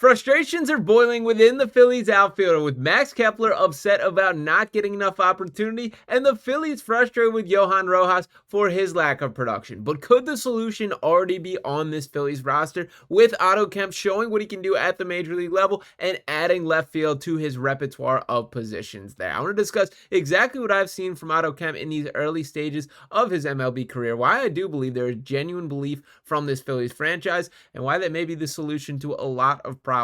Frustrations are boiling within the Phillies outfielder, with Max Kepler upset about not getting enough opportunity and the Phillies frustrated with Johan Rojas for his lack of production. But could the solution already be on this Phillies roster, with Otto Kemp showing what he can do at the major league level and adding left field to his repertoire of positions there? I want to discuss exactly what I've seen from Otto Kemp in these early stages of his MLB career, why I do believe there is genuine belief from this Phillies franchise, and why that may be the solution to a lot of problems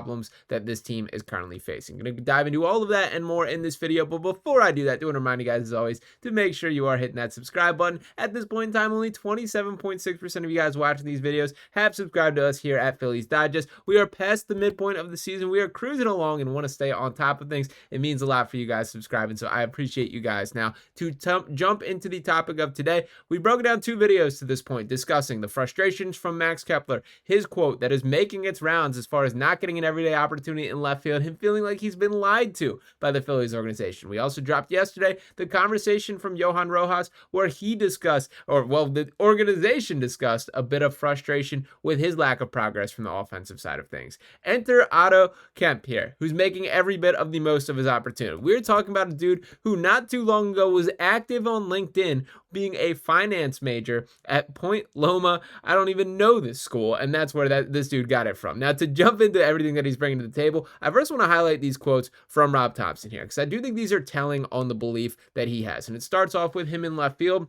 that this team is currently facing. I'm going to dive into all of that and more in this video, but before I do that, I do want to remind you guys, as always, to make sure you are hitting that subscribe button. At this point in time, only 27.6% of you guys watching these videos have subscribed to us here at Phillies Digest. We are past the midpoint of the season. We are cruising along and want to stay on top of things. It means a lot for you guys subscribing, so I appreciate you guys. Now, to jump into the topic of today, we broke down 2 videos to this point discussing the frustrations from Max Kepler, his quote that is making its rounds as far as not getting an everyday opportunity in left field, him feeling like he's been lied to by the Phillies organization. We also dropped yesterday the conversation from Johan Rojas where he discussed, or well, the organization discussed a bit of frustration with his lack of progress from the offensive side of things. Enter Otto Kemp here, who's making every bit of the most of his opportunity. We're talking about a dude who not too long ago was active on LinkedIn being a finance major at Point Loma. I don't even know this school, and that's where this dude got it from. Now, to jump into everything that he's bringing to the table, I first want to highlight these quotes from Rob Thomson here, because I do think these are telling on the belief that he has. And it starts off with him in left field,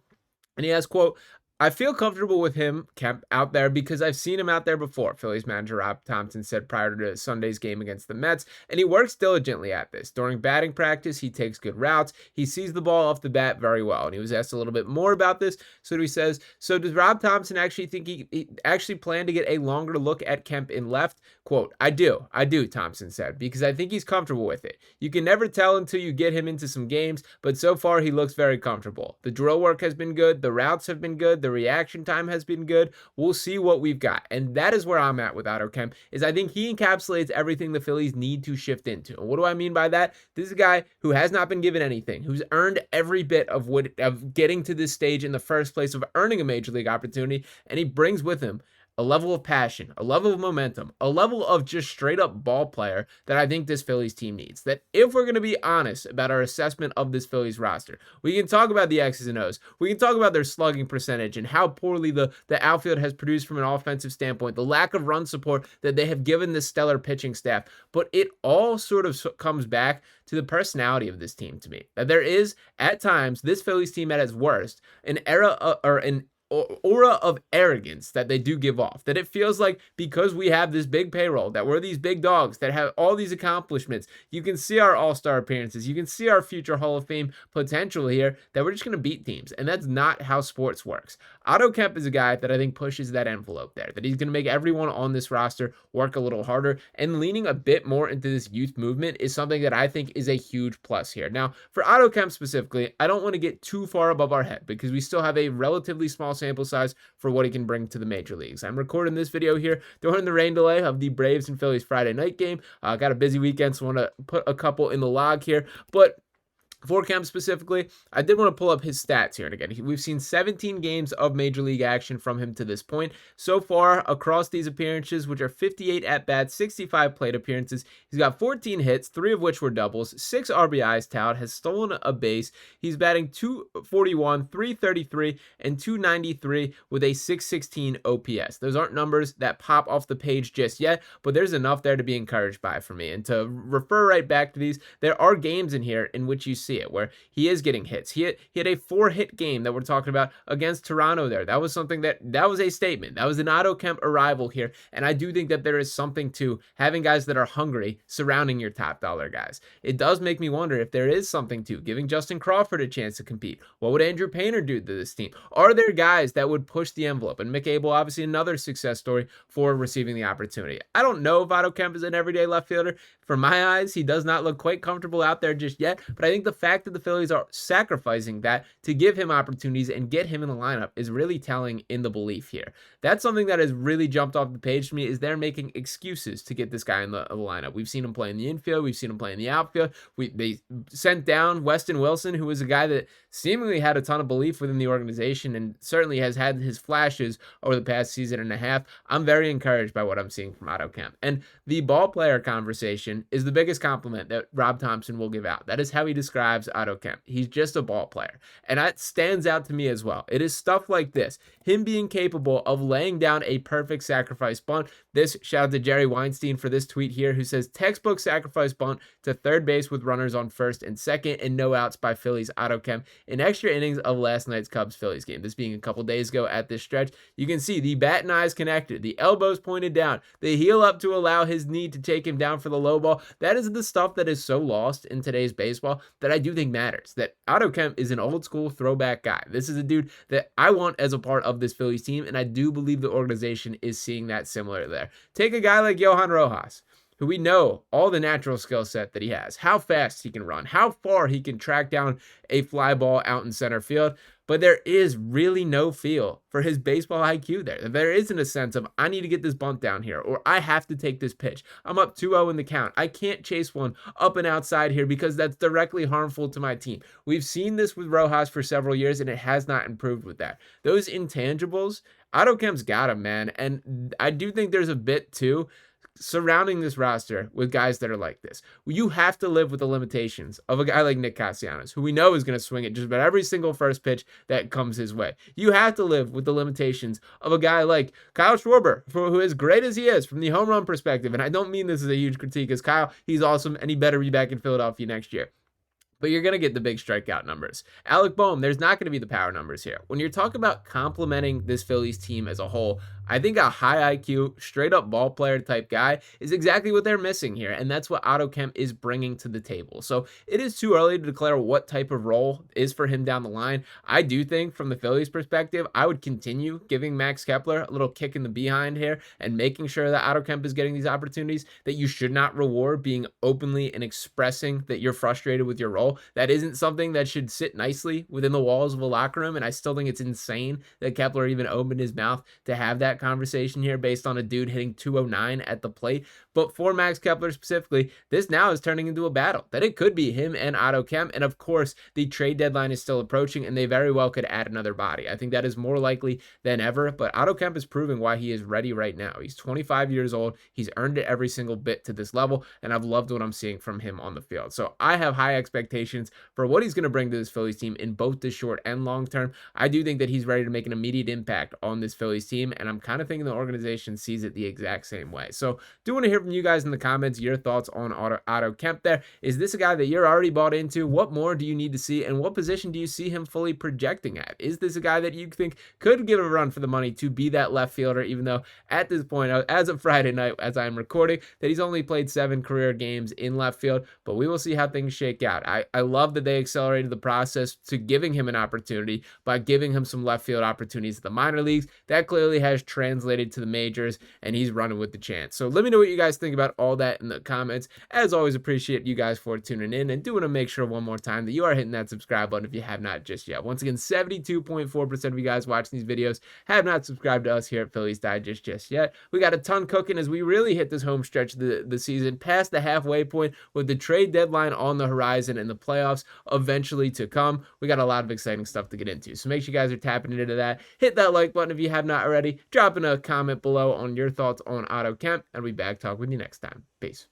and he has, quote, "I feel comfortable with him, Kemp, out there because I've seen him out there before," Phillies manager Rob Thomson said prior to Sunday's game against the Mets, and he works diligently at this. During batting practice, he takes good routes. He sees the ball off the bat very well, and he was asked a little bit more about this, so he says, so does Rob Thomson actually think he actually plan to get a longer look at Kemp in left? Quote, I do, Thomson said, because I think he's comfortable with it. You can never tell until you get him into some games, but so far he looks very comfortable. The drill work has been good, the routes have been good, the reaction time has been good. We'll see what we've got. And that is where I'm at with Otto Kemp, is I think he encapsulates everything the Phillies need to shift into. And what do I mean by that? This is a guy who has not been given anything, who's earned every bit of getting to this stage in the first place, of earning a major league opportunity, and he brings with him a level of passion, a level of momentum, a level of just straight up ball player that I think this Phillies team needs. That if we're going to be honest about our assessment of this Phillies roster, we can talk about the X's and O's. We can talk about their slugging percentage and how poorly the outfield has produced from an offensive standpoint, the lack of run support that they have given this stellar pitching staff. But it all sort of comes back to the personality of this team to me. That there is, at times, this Phillies team at its worst, an aura of arrogance that they do give off, that it feels like because we have this big payroll, that we're these big dogs that have all these accomplishments, you can see our all-star appearances, you can see our future Hall of Fame potential here, that we're just going to beat teams. And that's not how sports works. Otto Kemp is a guy that I think pushes that envelope there, that he's going to make everyone on this roster work a little harder, and leaning a bit more into this youth movement is something that I think is a huge plus here. Now, for Otto Kemp specifically, I don't want to get too far above our head because we still have a relatively small sample size for what he can bring to the major leagues. I'm recording this video here during the rain delay of the Braves and Phillies Friday night game. Got a busy weekend, so I want to put a couple in the log here, but for Kemp specifically, I did want to pull up his stats here. And again, we've seen 17 games of Major League action from him to this point. So far, across these appearances, which are 58 at-bats, 65 plate appearances, he's got 14 hits, 3 of which were doubles, 6 RBIs tout, has stolen a base. He's batting .241, .333, and .293 with a .616 OPS. Those aren't numbers that pop off the page just yet, but there's enough there to be encouraged by for me. And to refer right back to these, there are games in here in which you see it where he is getting hits. He had a 4-hit game that we're talking about against Toronto there. That was something that was a statement. That was an Otto Kemp arrival here, and I do think that there is something to having guys that are hungry surrounding your top dollar guys. It does make me wonder if there is something to giving Justin Crawford a chance to compete. What would Andrew Painter do to this team? Are there guys that would push the envelope? And Mick Abel, obviously another success story for receiving the opportunity. I don't know if Otto Kemp is an everyday left fielder. From my eyes, he does not look quite comfortable out there just yet, but I think the fact that the Phillies are sacrificing that to give him opportunities and get him in the lineup is really telling in the belief here. That's something that has really jumped off the page to me, is they're making excuses to get this guy in the lineup. We've seen him play in the infield. We've seen him play in the outfield. They sent down Weston Wilson, who was a guy that seemingly had a ton of belief within the organization and certainly has had his flashes over the past season and a half. I'm very encouraged by what I'm seeing from Otto Kemp. And the ball player conversation is the biggest compliment that Rob Thomson will give out. That is how he describes Otto Kemp. He's just a ball player. And that stands out to me as well. It is stuff like this, him being capable of laying down a perfect sacrifice bunt. This, shout out to Jerry Weinstein for this tweet here, who says, textbook sacrifice bunt to third base with runners on first and second and no outs by Phillies Otto Kemp in extra innings of last night's Cubs-Phillies game. This being a couple days ago at this stretch. You can see the bat and eyes connected, the elbows pointed down, the heel up to allow his knee to take him down for the low ball. That is the stuff that is so lost in today's baseball that I do think matters. That Otto Kemp is an old school throwback guy. This is a dude that I want as a part of this Phillies team, and I do believe the organization is seeing that similar there. Take a guy like Johan Rojas, who we know all the natural skill set that he has, how fast he can run, how far he can track down a fly ball out in center field. But there is really no feel for his baseball IQ there. There isn't a sense of, I need to get this bunt down here, or I have to take this pitch. I'm up 2-0 in the count. I can't chase one up and outside here because that's directly harmful to my team. We've seen this with Rojas for several years, and it has not improved with that. Those intangibles, Otto Kemp's got him, man. And I do think there's a bit, too, surrounding this roster with guys that are like this. You have to live with the limitations of a guy like Nick Castellanos, who we know is going to swing at just about every single first pitch that comes his way. You have to live with the limitations of a guy like Kyle Schwarber, who, as great as he is from the home run perspective, and I don't mean this as a huge critique, because Kyle, he's awesome, and he better be back in Philadelphia next year. But you're going to get the big strikeout numbers. Alec Boehm, there's not going to be the power numbers here. When you're talking about complementing this Phillies team as a whole, I think a high IQ, straight up ball player type guy is exactly what they're missing here. And that's what Otto Kemp is bringing to the table. So it is too early to declare what type of role is for him down the line. I do think from the Phillies perspective, I would continue giving Max Kepler a little kick in the behind here and making sure that Otto Kemp is getting these opportunities, that you should not reward being openly and expressing that you're frustrated with your role. That isn't something that should sit nicely within the walls of a locker room. And I still think it's insane that Kepler even opened his mouth to have that conversation here based on a dude hitting 209 at the plate. But for Max Kepler specifically, this now is turning into a battle that it could be him and Otto Kemp. And of course, the trade deadline is still approaching and they very well could add another body. I think that is more likely than ever. But Otto Kemp is proving why he is ready right now. He's 25 years old. He's earned it every single bit to this level. And I've loved what I'm seeing from him on the field. So I have high expectations for what he's going to bring to this Phillies team in both the short and long term. I do think that he's ready to make an immediate impact on this Phillies team, and I'm kind of thinking the organization sees it the exact same way. So do want to hear from you guys in the comments, your thoughts on Otto Kemp there. Is this a guy that you're already bought into? What more do you need to see, and what position do you see him fully projecting at? Is this a guy that you think could give a run for the money to be that left fielder, even though at this point, as of Friday night, as I'm recording, that he's only played 7 career games in left field, but we will see how things shake out. I love that they accelerated the process to giving him an opportunity by giving him some left field opportunities at the minor leagues. That clearly has translated to the majors, and he's running with the chance. So let me know what you guys think about all that in the comments. As always, appreciate you guys for tuning in, and do want to make sure one more time that you are hitting that subscribe button if you have not just yet. Once again, 72.4% of you guys watching these videos have not subscribed to us here at Phillies Digest just yet. We got a ton cooking as we really hit this home stretch of the season, past the halfway point with the trade deadline on the horizon and the playoffs eventually to come. We got a lot of exciting stuff to get into. So make sure you guys are tapping into that. Hit that like button if you have not already. Drop in a comment below on your thoughts on Otto Kemp, and we'll be back talking with you next time. Peace.